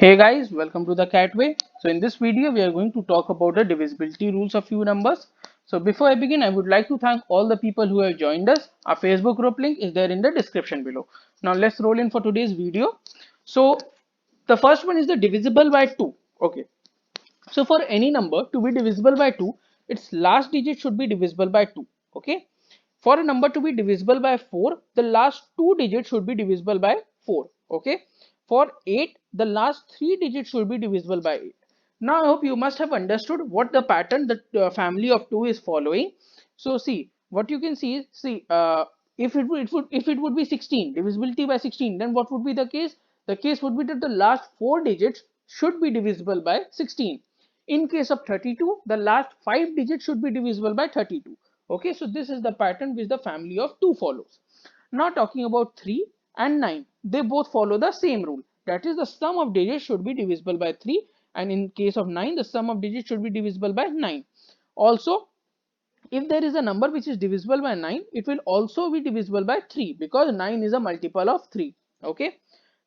Hey guys, welcome to the Catway. So in this video, we are going to talk about the divisibility rules of few numbers. So before I begin, I would like to thank all the people who have joined us. Our Facebook group link is there in the description below. Now let's roll in for today's video. So the first one is the divisible by 2. Okay. So for any number to be divisible by 2, its last digit should be divisible by 2. Okay. For a number to be divisible by 4, the last two digits should be divisible by 4. Okay. For 8, the last three digits should be divisible by 8. Now I hope you must have understood what the pattern that family of 2 is following. So see, what you can see is, if it would be 16, divisibility by 16, then what would be the case? The case would be that the last four digits should be divisible by 16. In case of 32, the last 5 digits should be divisible by 32. Okay, so this is the pattern which the family of 2 follows. Now talking about 3 and 9, they both follow the same rule. That is, the sum of digits should be divisible by 3, and in case of 9, the sum of digits should be divisible by 9. Also, if there is a number which is divisible by 9, it will also be divisible by 3 because 9 is a multiple of 3. Okay.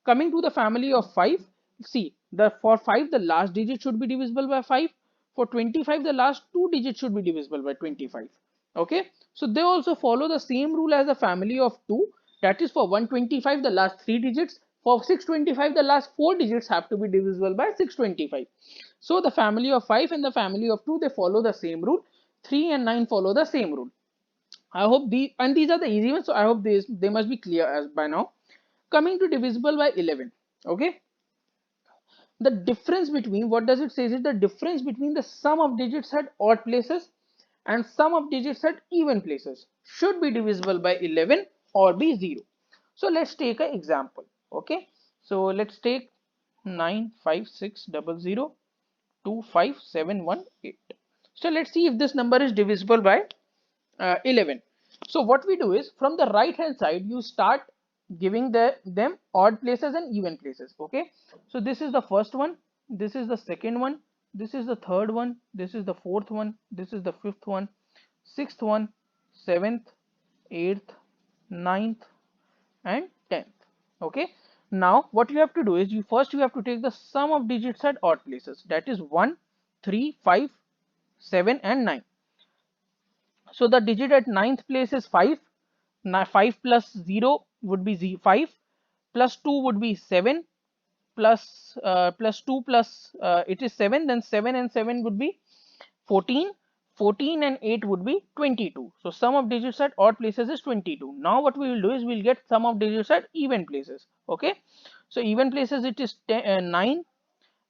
Coming to the family of 5, see, for 5 the last digit should be divisible by 5. For 25 the last two digits should be divisible by 25. Okay. So they also follow the same rule as the family of 2. That is, for 125 the last three digits. For 625 the last four digits have to be divisible by 625. So the family of 5 and the family of 2, they follow the same rule. 3 and 9 follow the same rule. I hope these are the easy ones, so I hope they must be clear as by now. Coming to divisible by 11. Okay, the difference between, what does it say, is the difference between the sum of digits at odd places and sum of digits at even places should be divisible by 11 or be 0. So let's take an example. Okay, so let's take 956002571 8. So let's see if this number is divisible by 11. So what we do is, from the right hand side you start giving them odd places and even places. Okay, so this is the first one, this is the second one, this is the third one, this is the fourth one, this is the fifth one, sixth one, seventh, eighth, ninth, and 10th. Okay, now what you have to do is, you have to take the sum of digits at odd places, that is 1, 3, 5, 7 and 9. So the digit at ninth place is 5. Now 5 plus 0 would be 5, plus 2 would be 7, plus 2 plus it is 7, then 7 and 7 would be 14, 14 and 8 would be 22. So sum of digits at odd places is 22. Now what we will do is, we'll get sum of digits at even places. Okay, so even places, it is 9,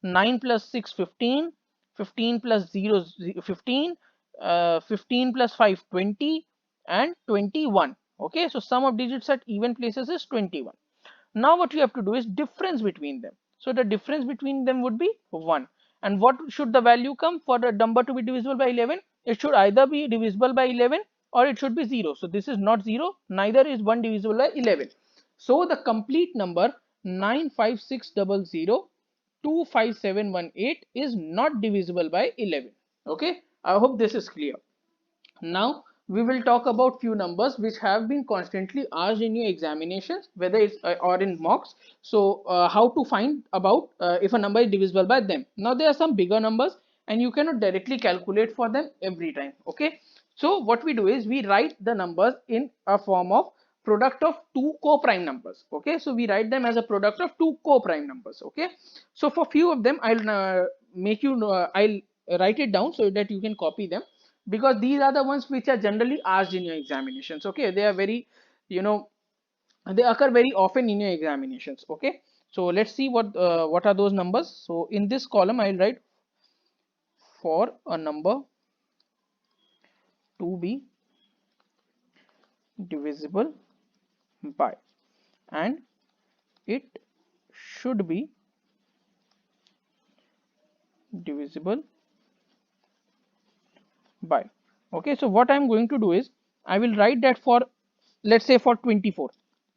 9 plus 6 15, 15 plus 0 15, 15 plus 5 20 and 21. Okay, so sum of digits at even places is 21. Now what you have to do is difference between them. So the difference between them would be 1. And what should the value come for the number to be divisible by 11? It should either be divisible by 11 or it should be 0. So this is not 0, neither is 1 divisible by 11. So the complete number 95600 25718 is not divisible by 11. Okay, I hope this is clear. Now we will talk about few numbers which have been constantly asked in your examinations, whether it's or in mocks. So how to find about if a number is divisible by them. Now there are some bigger numbers and you cannot directly calculate for them every time. Okay, so what we do is, we write the numbers in a form of product of two co-prime numbers. Okay, so we write them as a product of two co-prime numbers. Okay, so for few of them I'll I'll write it down so that you can copy them, because these are the ones which are generally asked in your examinations. Okay, they are very, you know, they occur very often in your examinations. Okay, so let's see what are those numbers. So in this column I'll write, for a number to be divisible by, and it should be divisible by. Okay, so what I'm going to do is, I will write that for, let's say, for 24.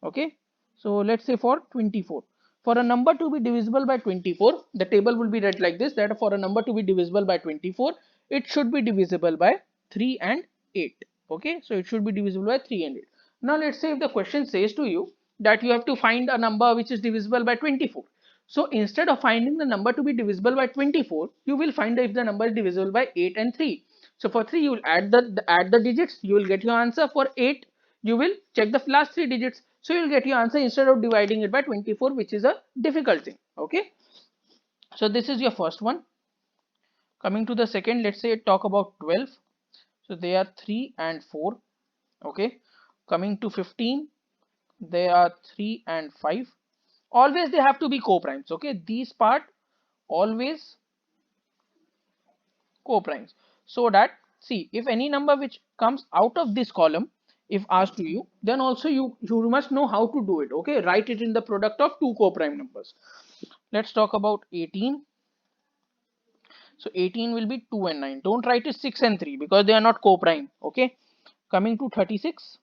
Okay, so let's say for 24, for a number to be divisible by 24, the table will be read like this, that for a number to be divisible by 24, it should be divisible by 3 and 8. Okay, so it should be divisible by 3 and 8. Now let's say if the question says to you that you have to find a number which is divisible by 24. So instead of finding the number to be divisible by 24, you will find if the number is divisible by 8 and 3. So for 3, you will add the digits, you will get your answer. For 8, you will check the last 3 digits. So you will get your answer instead of dividing it by 24, which is a difficult thing. Okay. So this is your first one. Coming to the second, let's say talk about 12. So they are 3 and 4. Okay. Coming to 15, they are 3 and 5. Always they have to be co-primes. Okay. These part always co-primes, so that, see, if any number which comes out of this column, if asked to you, then also you must know how to do it. Okay, write it in the product of two co-prime numbers. Let's talk about 18. So 18 will be 2 and 9. Don't write it 6 and 3 because they are not co-prime. Okay. Coming to 36.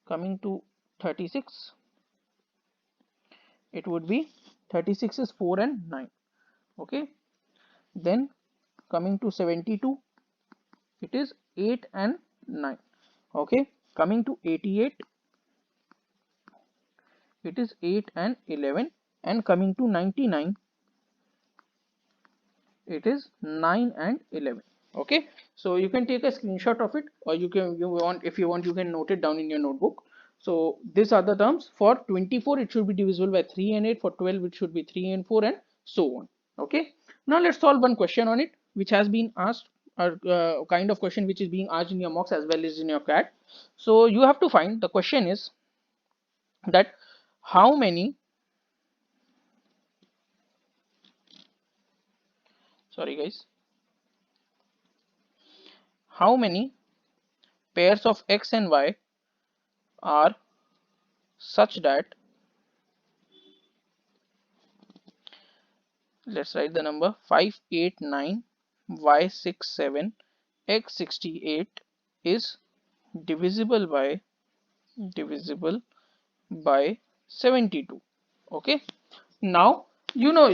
Coming to 36, it would be 36 is 4 and 9. Okay. Then coming to 72, it is 8 and 9. Okay. Coming to 88, it is 8 and 11. And coming to 99, it is 9 and 11. Okay, so you can take a screenshot of it, or if you want you can note it down in your notebook. So these are the terms. For 24, it should be divisible by 3 and 8. For 12, it should be 3 and 4, and so on. Okay, now let's solve one question on it which has been asked, or kind of question which is being asked in your mocks as well as in your CAT. So you have to find, the question is that how many, sorry guys, how many pairs of x and y are such that, let's write the number, 5 8 9 y 6 7 x 68 is divisible by 72. Okay, now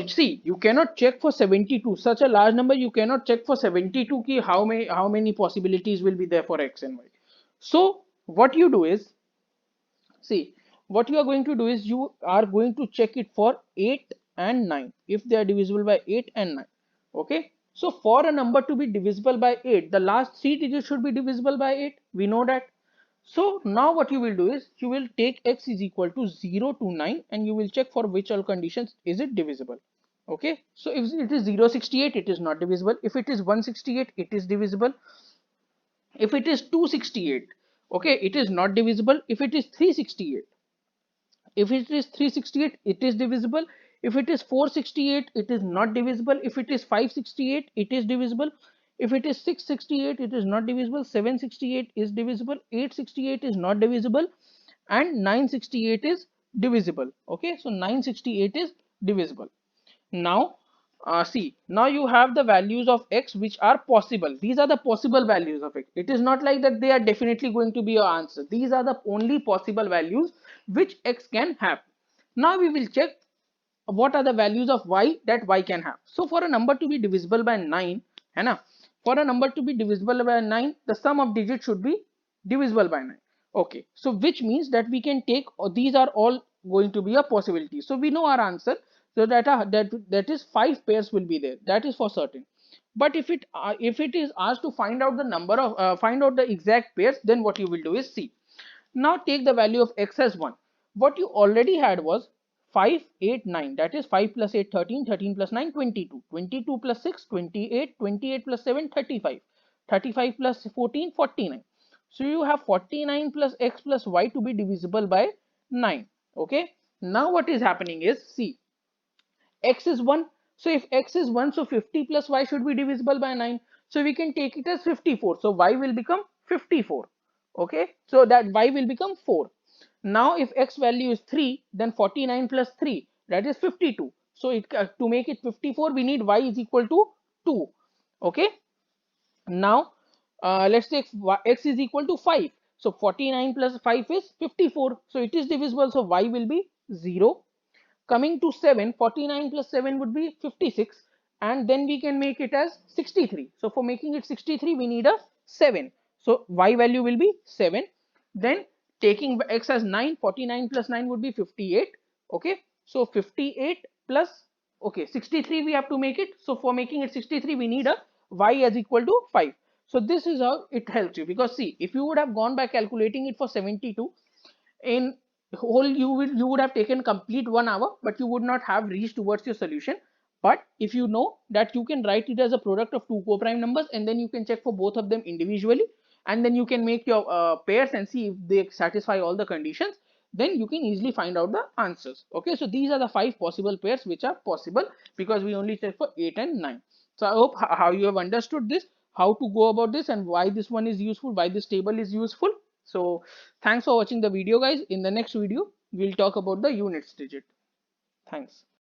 see, you cannot check for 72, such a large number. You cannot check for 72 ki how many possibilities will be there for x and y. So what you do is, see, what you are going to do is you are going to check it for 8 and 9 if they are divisible by 8 and 9. Okay, so for a number to be divisible by 8, the last 3 digits should be divisible by 8. We know that. So now what you will do is you will take x is equal to 0 to 9 and you will check for which all conditions is it divisible. Okay, so if it is 068, it is not divisible. If it is 168, it is divisible. If it is 268, okay, it is not divisible. If it is 368, it is divisible. If it is 468, it is not divisible. If it is 568, it is divisible. If it is 668, it is not divisible. 768 is divisible. 868 is not divisible, and 968 is divisible. Okay, so 968 is divisible. Now see, now you have the values of x which are possible. These are the possible values of x. It is not like that they are definitely going to be your answer. These are the only possible values which x can have. Now we will check what are the values of y that y can have. So for a number to be divisible by 9, है ना, for a number to be divisible by 9, the sum of digits should be divisible by 9. Okay, so which means that we can take, these are all going to be a possibility. So we know our answer. So that is 5 pairs will be there. That is for certain. But if it is asked to find out the number of find out the exact pairs, then what you will do is, see, now take the value of x as 1. What you already had was 5 8 9, that is 5 plus 8 13, 13 plus 9 22, 22 plus 6 28, 28 plus 7 35, 35 plus 14 49. So you have 49 plus x plus y to be divisible by 9. Okay, now what is happening is, see, x is 1. So if x is 1, so 50 plus y should be divisible by 9. So we can take it as 54. So y will become 54. Okay, so that y will become 4. Now if x value is 3, then 49 plus 3, that is 52. So to make it 54, we need y is equal to 2. Okay, now let's take x is equal to 5. So 49 plus 5 is 54. So it is divisible. So y will be 0. Coming to 7, 49 plus 7 would be 56, and then we can make it as 63. So for making it 63, we need a 7. So y value will be 7. Then taking x as 9, 49 plus 9 would be 58. Okay, So 58 plus, okay, 63 we have to make it. So for making it 63, we need a y as equal to 5. So this is how it helps you, because see, if you would have gone by calculating it for 72, in whole you would have taken complete 1 hour, but you would not have reached towards your solution. But if you know that you can write it as a product of two co-prime numbers, and then you can check for both of them individually, and then you can make your pairs and see if they satisfy all the conditions, then you can easily find out the answers. Okay, so these are the 5 possible pairs which are possible, because we only check for 8 and 9. So I hope how you have understood this, how to go about this, and why this one is useful, why this table is useful. So thanks for watching the video, guys. In the next video, we'll talk about the units digit. Thanks.